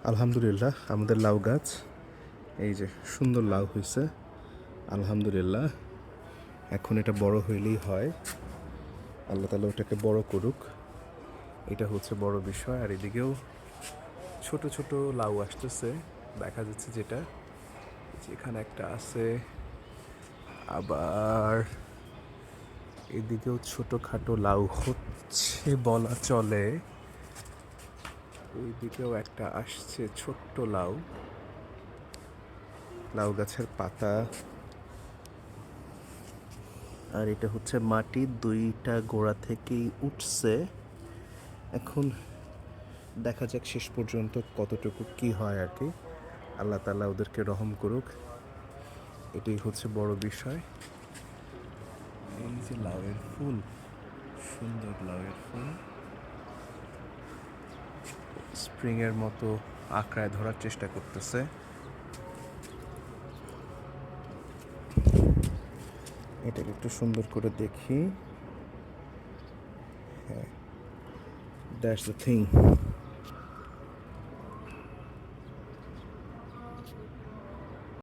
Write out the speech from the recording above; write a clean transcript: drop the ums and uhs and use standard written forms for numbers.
আলহামদুলিল্লাহ আমাদের লাউ গাছ এই যে সুন্দর লাউ হয়েছে। আলহামদুলিল্লাহ এখন এটা বড় হইলেই হয়। আল্লাহ তাআলা ওটাকে বড় করুক, এটা হচ্ছে বড় বিষয়। আর এদিকেও ছোট ছোট লাউ আসতেছে, দেখা যাচ্ছে যেটা যেখানে একটা আছে। আবার এদিকেও ছোটোখাটো লাউ হচ্ছে বলা চলে। ওইদিকেও একটা আসছে ছোট্ট লাউ। লাউ গাছের পাতা। আর এটা হচ্ছে মাটির দুইটা গোড়া থেকেই উঠছে। এখন দেখা যাক শেষ পর্যন্ত কতটুকু কি হয় আর কি। আল্লাহ তাআলা ওদেরকে রহম করুক, এটাই হচ্ছে বড় বিষয়। এই যে লাউয়ের ফুল, সুন্দর লাউয়ের ফুল স্প্রিংয়ের মতো আঁকড়ায় ধরার চেষ্টা করতেছে। এটাকে একটু সুন্দর করে দেখি। হ্যাঁ, দ্যাটস দ্য থিং।